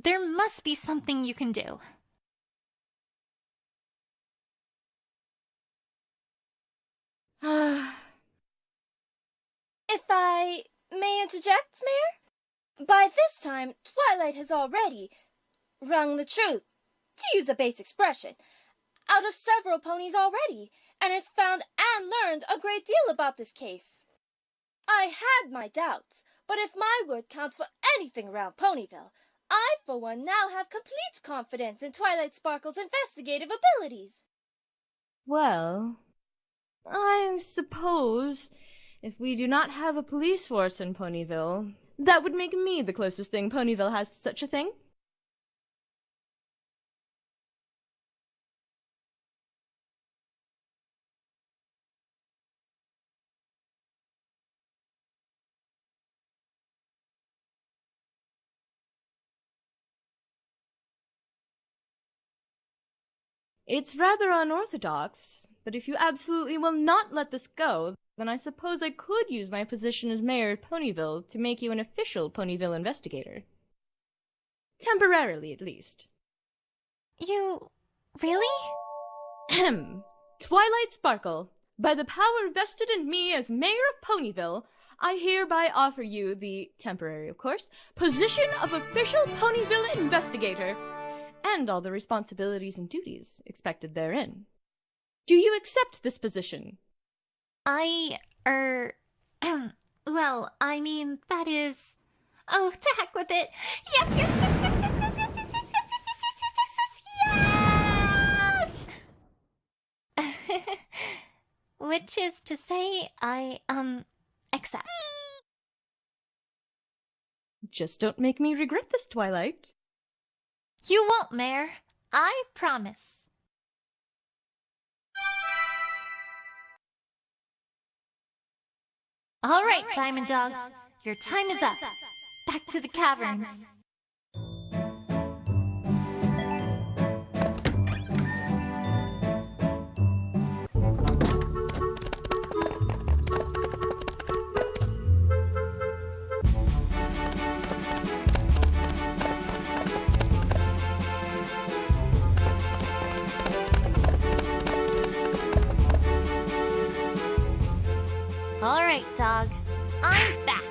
There must be something you can do. If I may interject, Mayor? By this time, Twilight has already wrung the truth, to use a base expression, out of several ponies already, and has found and learned a great deal about this case. I had my doubts, but if my word counts for anything around Ponyville, I, for one, now have complete confidence in Twilight Sparkle's investigative abilities. Well, I suppose if we do not have a police force in Ponyville, that would make me the closest thing Ponyville has to such a thing. It's rather unorthodox, but if you absolutely will not let this go, then I suppose I could use my position as mayor of Ponyville to make you an official Ponyville investigator. Temporarily, at least. You... really? Ahem. Twilight Sparkle, by the power vested in me as mayor of Ponyville, I hereby offer you the, temporary of course, position of official Ponyville investigator, and all the responsibilities and duties expected therein. Do you accept this position? Well, I mean, that is... Oh, to heck with it! Yes, yes, yes, yes, yes, yes, yes, yes, yes, yes, yes, yes, yes! Which is to say, I, accept. Just don't make me regret this, Twilight. You won't, Mayor. I promise. All right, Diamond Dogs. Your time is up. Back to the caverns. All right, dog. I'm back.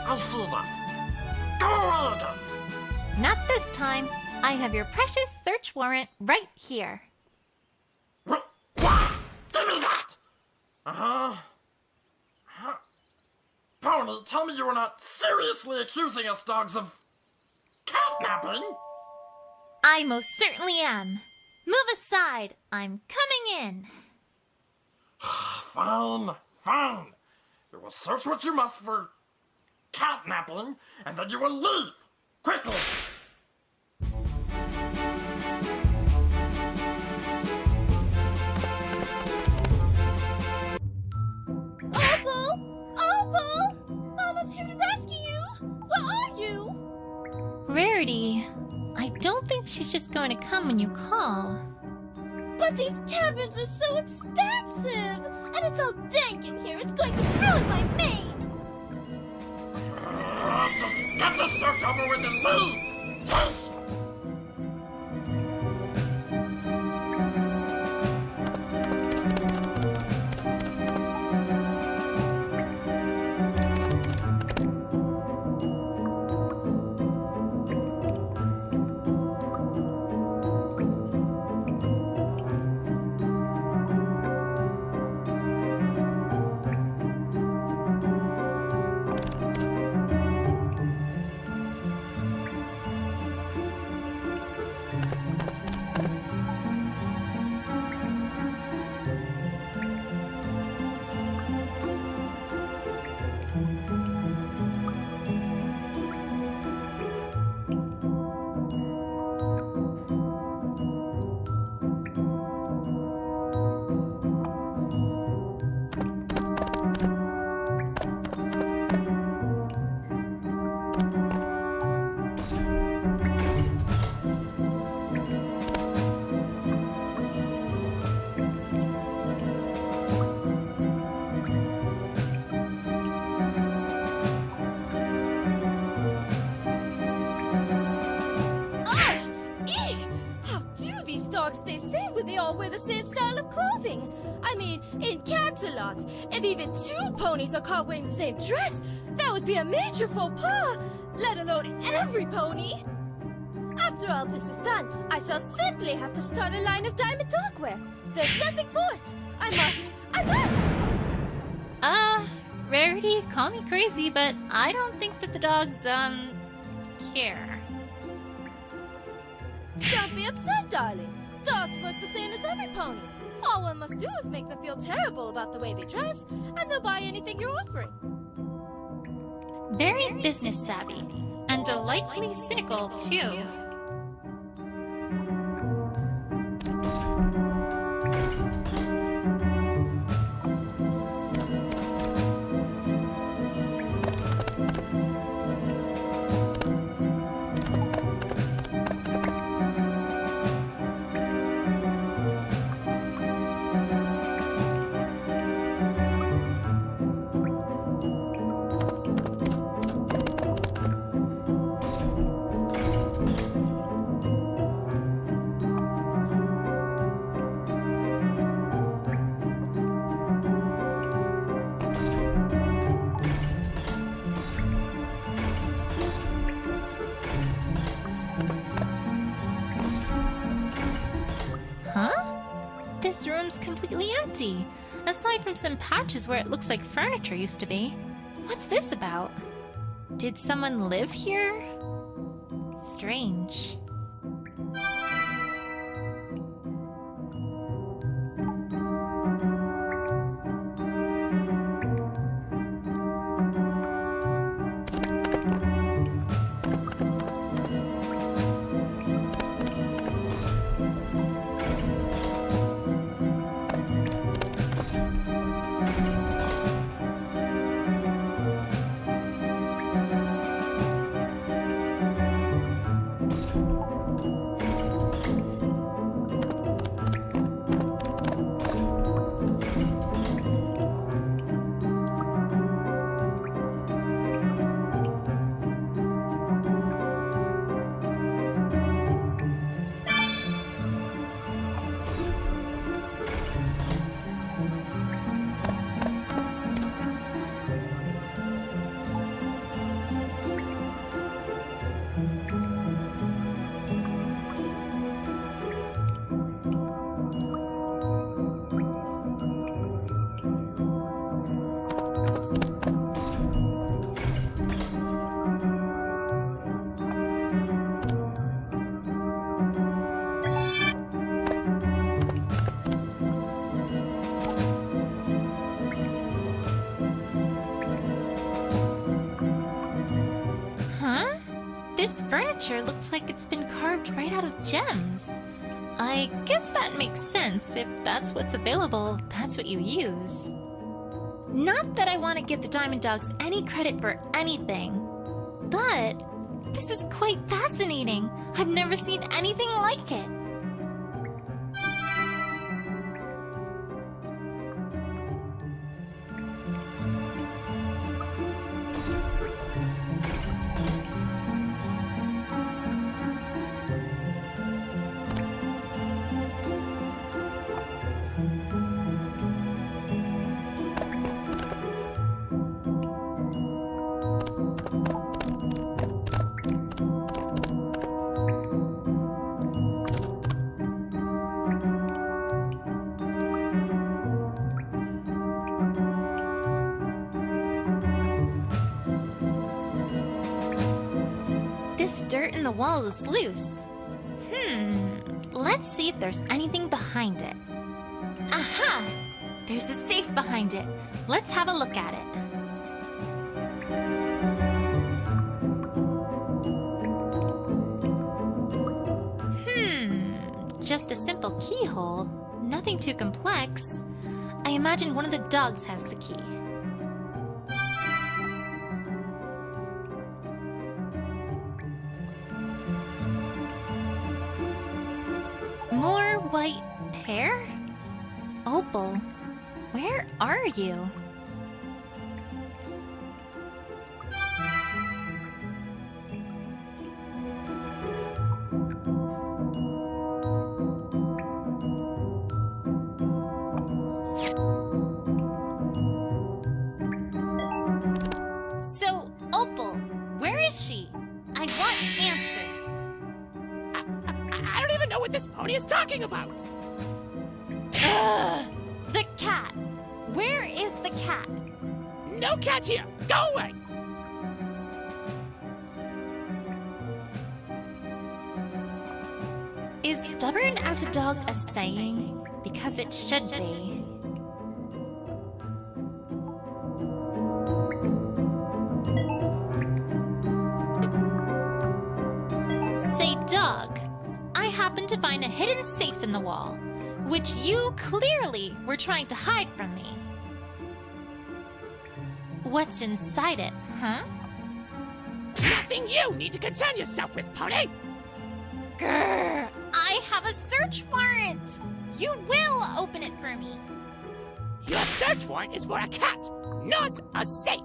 I see that. Go ahead. Not this time. I have your precious search warrant right here. What? Give me that! Uh-huh. Pony, tell me you are not seriously accusing us dogs of kidnapping? I most certainly am. Move aside. I'm coming in. Fine. Fine. You will search what you must for catnapping, and then you will leave. Quickly. Opal! Opal! Mama's here to rescue you! Where are you? Rarity, I don't think she's just going to come when you call. But these caverns are so expansive! And it's all dank in here, it's going to ruin my mane! Just get this search over with and leave! Yes! they all wear the same style of clothing? I mean, in Canterlot, if even 2 ponies are caught wearing the same dress, that would be a major faux pas, let alone every pony. After all this is done, I shall simply have to start a line of diamond dogwear. There's nothing for it. I must! Rarity, call me crazy, but I don't think that the dogs, care. Don't be upset, darling. Dogs work the same as every pony. All one must do is make them feel terrible about the way they dress, and they'll buy anything you're offering. Very business savvy, and delightfully cynical, too. This room's completely empty, aside from some patches where it looks like furniture used to be. What's this about? Did someone live here? Strange. This furniture looks like it's been carved right out of gems. I guess that makes sense. If that's what's available, that's what you use. Not that I want to give the Diamond Dogs any credit for anything, but this is quite fascinating. I've never seen anything like it. This dirt in the wall is loose. Let's see if there's anything behind it. Aha! There's a safe behind it. Let's have a look at it. Just a simple keyhole. Nothing too complex. I imagine one of the dogs has the key. More white hair? Opal, where are you? answers. I don't even know what this pony is talking about. The cat. Where is the cat? No cat here. Go away. Is stubborn as a dog a saying? Because it should be. Say, dog, I happened to find a hidden safe in the wall, which you clearly were trying to hide from me. What's inside it, huh? Nothing you need to concern yourself with, pony. Grrr! I have a search warrant! You will open it for me. Your search warrant is for a cat, not a safe.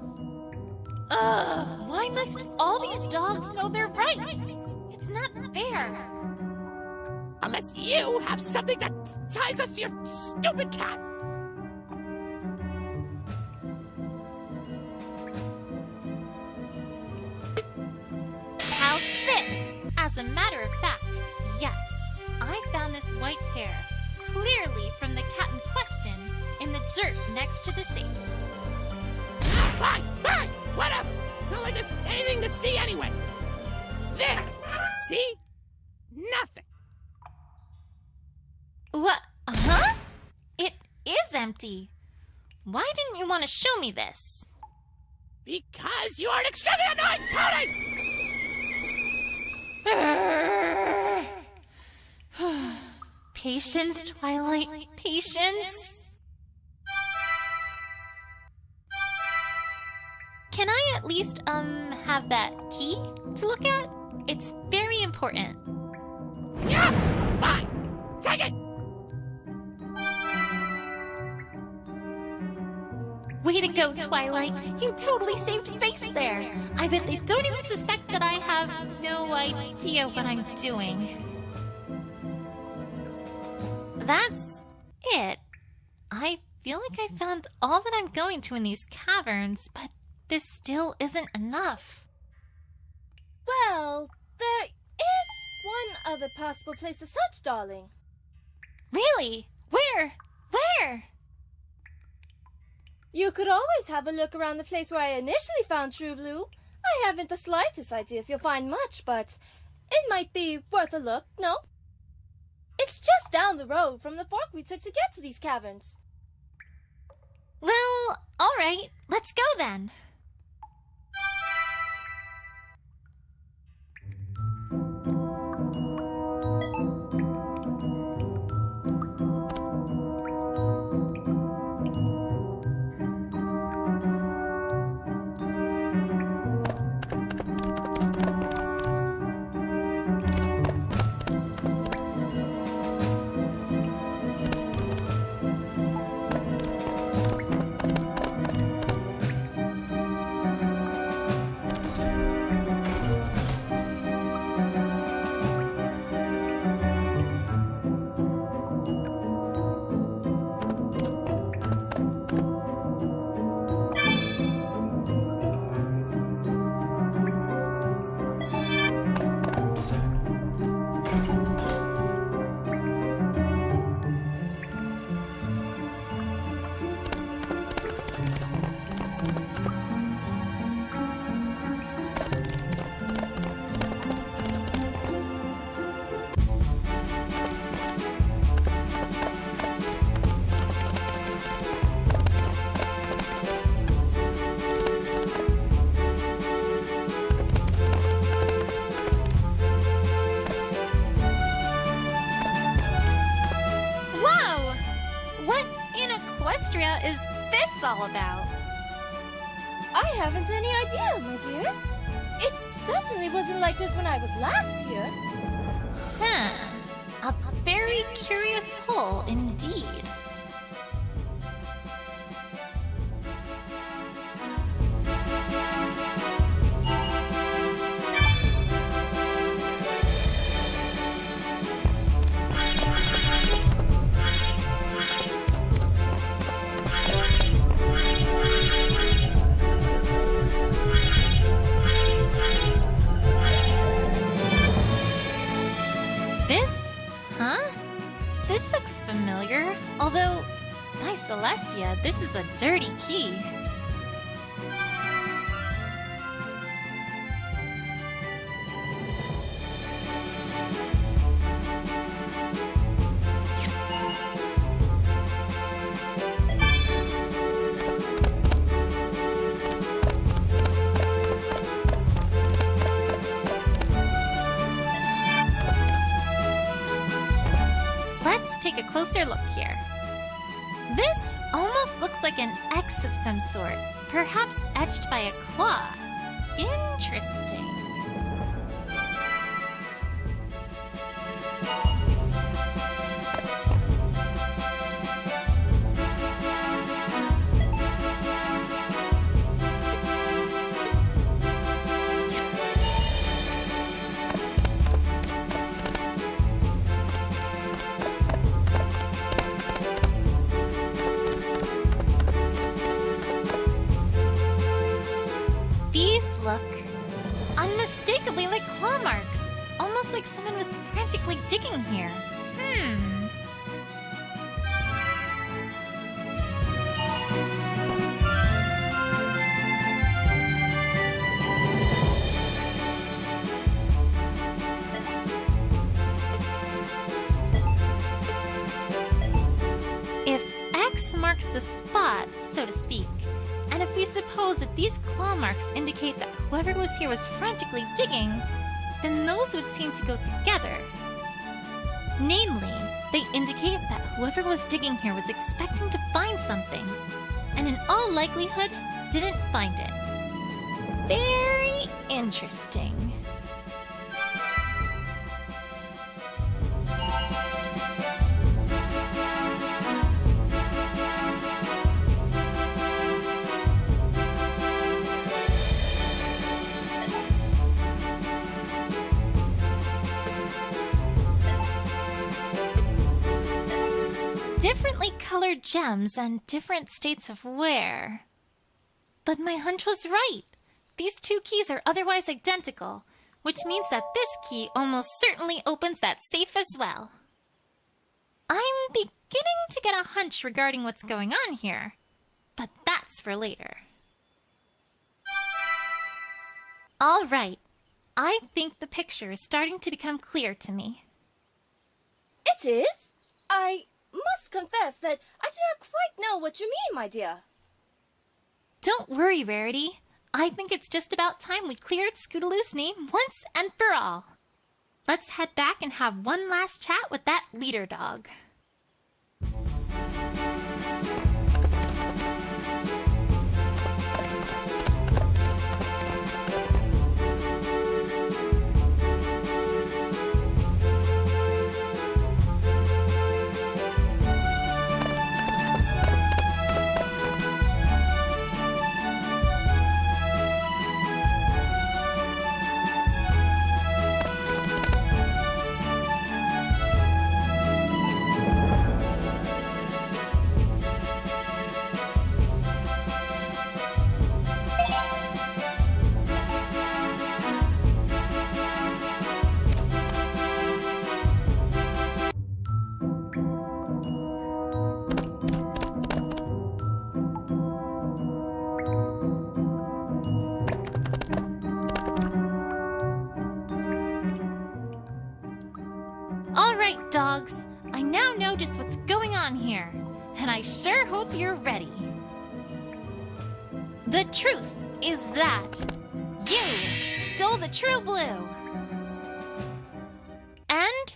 Why must all these dogs know their rights? It's not fair. Unless you have something that ties us to your stupid cat. How's this? As a matter of fact, yes, I found this white hair, clearly from the cat in question, in the dirt next to the safe. Fine, whatever. Not like there's anything to see anyway. There, see? Nothing. What? Huh? It is empty. Why didn't you want to show me this? Because you are an extremely annoying pony! Patience, Twilight, patience. Can I at least, have that key to look at? It's very important. Yeah, fine. Take it. Way to go, Twilight. You totally saved face there. I bet they don't even suspect that I have no idea what I'm doing. That's it. I feel like I found all that I'm going to in these caverns, but this still isn't enough. Well, there is one other possible place to search, darling. Really? Where? Where? You could always have a look around the place where I initially found True Blue. I haven't the slightest idea if you'll find much, but it might be worth a look, no? It's just down the road from the fork we took to get to these caverns. Well, all right. Let's go then. Is this all about? I haven't any idea, my dear. It certainly wasn't like this when I was last here. A very curious hole indeed. Celestia, this is a dirty key. Let's take a closer look here. This almost looks like an X of some sort, perhaps etched by a claw. Interesting. These look unmistakably like claw marks, almost like someone was frantically digging here. If X marks the spot, so to speak, and if we suppose that these claw marks indicate that whoever was here was frantically digging, then those would seem to go together. Namely, they indicate that whoever was digging here was expecting to find something, and in all likelihood, didn't find it. Very interesting. Differently colored gems and different states of wear. But my hunch was right. These two keys are otherwise identical, which means that this key almost certainly opens that safe as well. I'm beginning to get a hunch regarding what's going on here, but that's for later. All right, I think the picture is starting to become clear to me. It is? I must confess that I do not quite know what you mean, my dear. Don't worry, Rarity. I think it's just about time we cleared Scootaloo's name once and for all. Let's head back and have one last chat with that leader dog. All right, dogs. I now know just what's going on here, and I sure hope you're ready. The truth is that you stole the true blue. And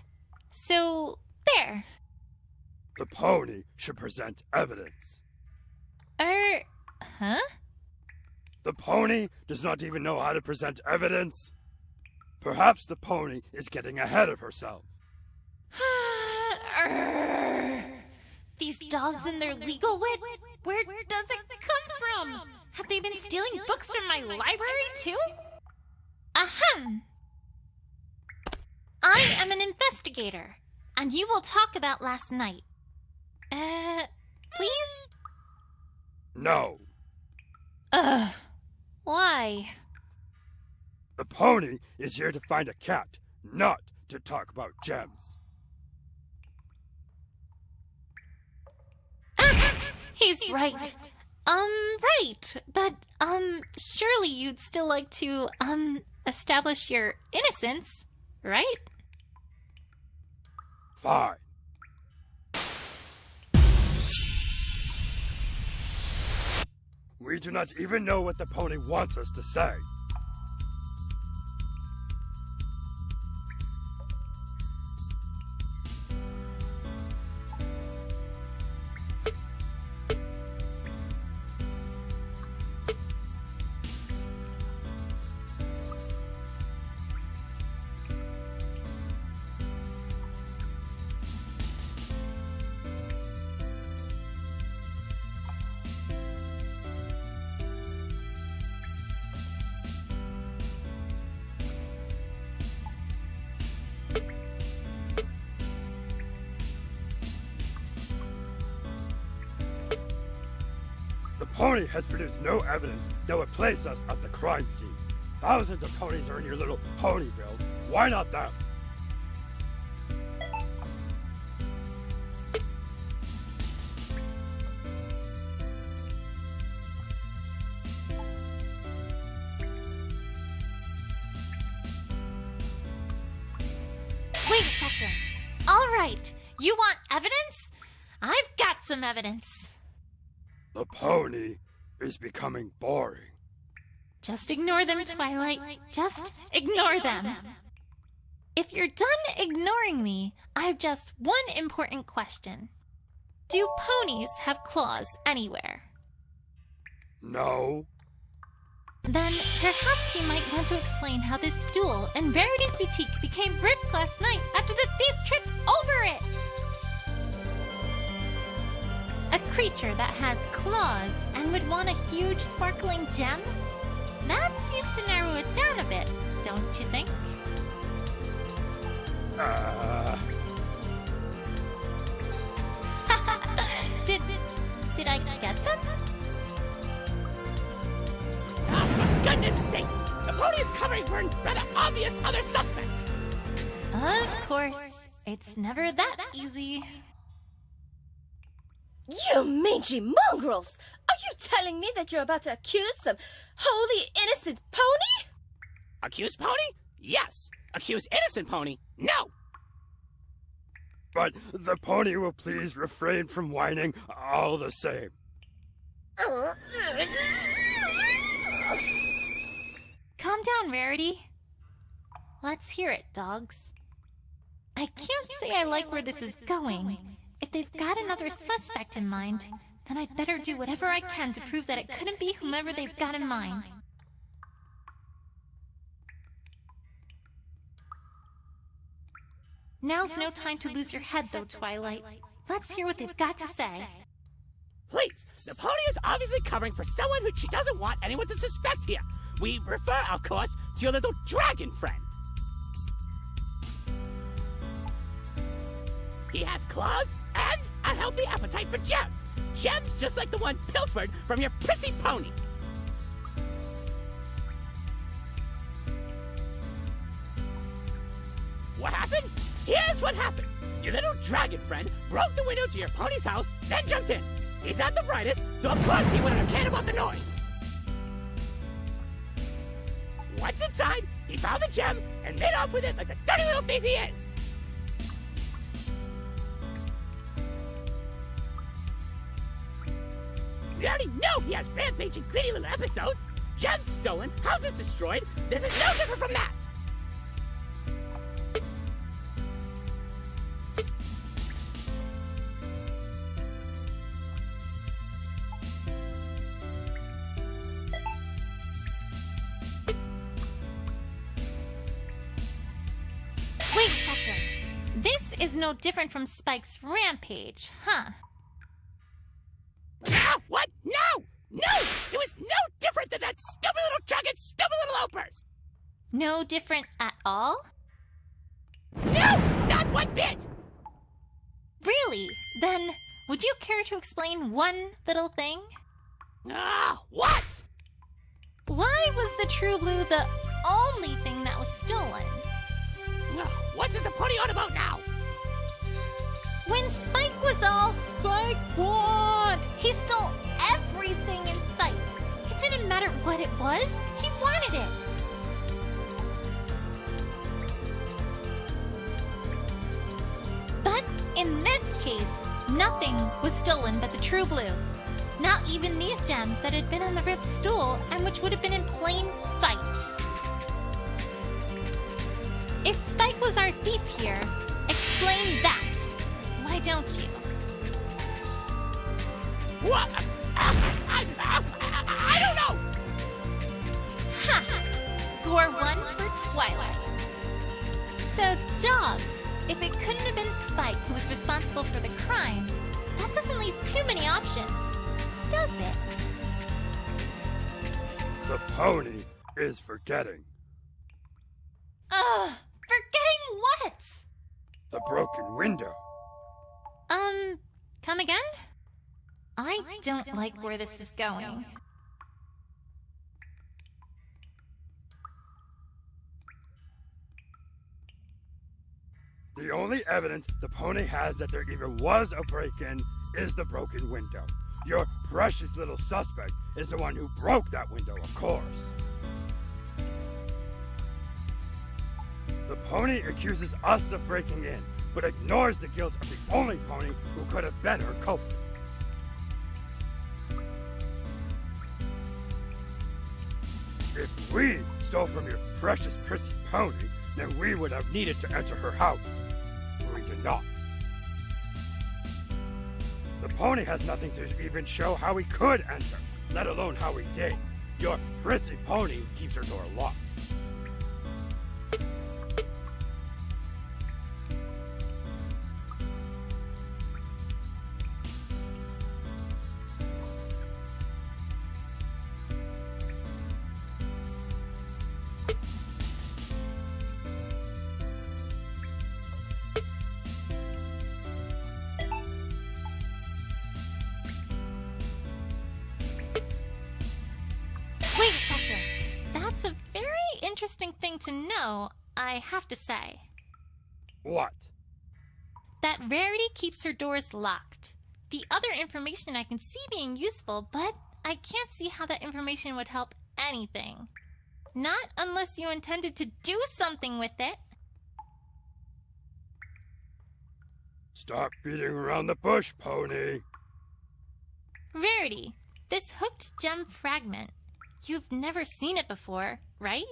so, there. The pony should present evidence. Huh? The pony does not even know how to present evidence. Perhaps the pony is getting ahead of herself. These dogs and their legal wit? Where does it come from? Have they been stealing books from my library too? Ahem! I am an investigator, and you will talk about last night. Please? No. Why? The pony is here to find a cat, not to talk about gems. He's right. Right. But, surely you'd still like to, establish your innocence, right? Fine. We do not even know what the pony wants us to say. The pony has produced no evidence that would place us at the crime scene. Thousands of ponies are in your little Ponyville. Why not them? Wait a second. All right. You want evidence? I've got some evidence. The pony is becoming boring. Just ignore them, Twilight. Just ignore them. If you're done ignoring me, I have just one important question. Do ponies have claws anywhere? No. Then perhaps you might want to explain how this stool in Verity's boutique became ripped last night after the thief tripped over it. A creature that has claws and would want a huge sparkling gem? That seems to narrow it down a bit, don't you think? Did I get them? Ah, for goodness sake! The pony is covering for a rather obvious other suspect! Of course. It's never that easy. You mangy mongrels! Are you telling me that you're about to accuse some wholly innocent pony? Accuse pony? Yes. Accuse innocent pony? No! But the pony will please refrain from whining all the same. Calm down, Rarity. Let's hear it, dogs. I can't say I like where this is going. If they've got another suspect in mind, then I'd better do whatever I can to prove that it couldn't be whomever they've got in mind. Now's no time to lose your head, though, Twilight. Let's hear what they've got to say. Please, the pony is obviously covering for someone who she doesn't want anyone to suspect here. We refer, of course, to your little dragon friend. He has claws and a healthy appetite for gems. Gems just like the one pilfered from your prissy pony. What happened? Here's what happened. Your little dragon friend broke the window to your pony's house, then jumped in. He's not the brightest, so of course he wouldn't have cared about the noise. Once inside, he found the gem and made off with it like the dirty little thief he is. We already know he has rampaging, greedy little episodes. Gems stolen, houses destroyed. This is no different from that. Wait a second. This is no different from Spike's rampage, huh? Ah, what? No! No! It was no different than that stupid little dragon's stupid little opers! No different at all? No! Not one bit! Really? Then, would you care to explain one little thing? Ah, what? Why was the True Blue the only thing that was stolen? Ah, what is the pony on about now? When Spike was all Spike want, He stole everything in sight. It didn't matter what it was. He wanted it. But in this case, nothing was stolen but the true blue. Not even these gems that had been on the ripped stool and which would have been in plain sight. If Spike was our thief here, explain that. Why don't you? What? I don't know! Ha! Score 1 for Twilight. So, dogs, if it couldn't have been Spike who was responsible for the crime, that doesn't leave too many options, does it? The pony is forgetting. Forgetting what? The broken window. Come again? I don't like where this is going. The only evidence the pony has that there even was a break-in is the broken window. Your precious little suspect is the one who broke that window, of course. The pony accuses us of breaking in, but ignores the guilt of the only pony who could have been her culprit. If we stole from your precious prissy pony, then we would have needed to enter her house. We did not. The pony has nothing to even show how we could enter, let alone how we did. Your prissy pony keeps her door locked. Wait a second. That's a very interesting thing to know, I have to say. What? That Rarity keeps her doors locked. The other information I can see being useful, but I can't see how that information would help anything. Not unless you intended to do something with it. Stop beating around the bush, pony. Rarity, this hooked gem fragment. You've never seen it before, right?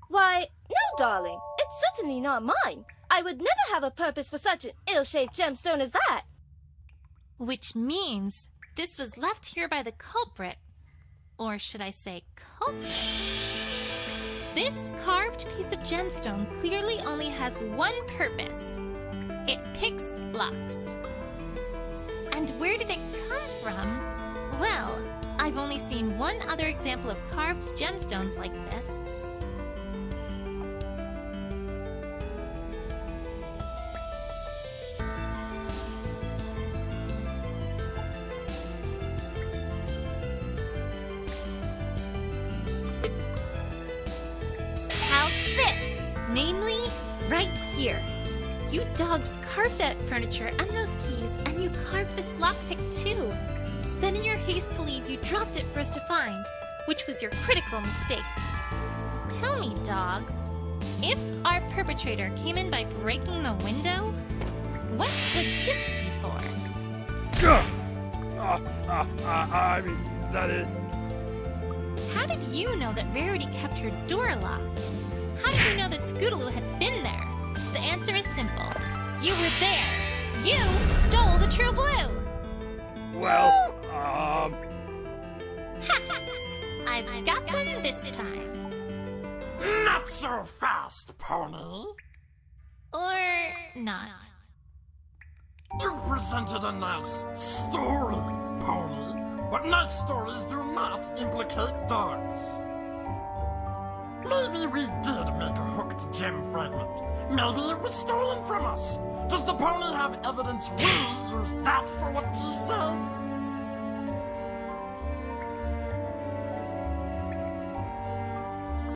Why, no, darling. It's certainly not mine. I would never have a purpose for such an ill-shaped gemstone as that. Which means this was left here by the culprit. Or should I say culprit? This carved piece of gemstone clearly only has one purpose. It picks locks. And where did it come from? Well, I've only seen one other example of carved gemstones like this. How's this? Namely, right here. You dogs carved that furniture and those keys, and you carved this lockpick too. Then in your haste to leave, you dropped it for us to find, which was your critical mistake. Tell me, dogs, if our perpetrator came in by breaking the window, what could this be for? I mean, that is... How did you know that Rarity kept her door locked? How did you know that Scootaloo had been there? The answer is simple. You were there. You stole the true blue. Well, I've got them this time. Not so fast, pony. Or not. You've presented a nice story, pony, but nice stories do not implicate dogs. Maybe we did make a hooked gem fragment. Maybe it was stolen from us. Does the pony have evidence we used that for what she said?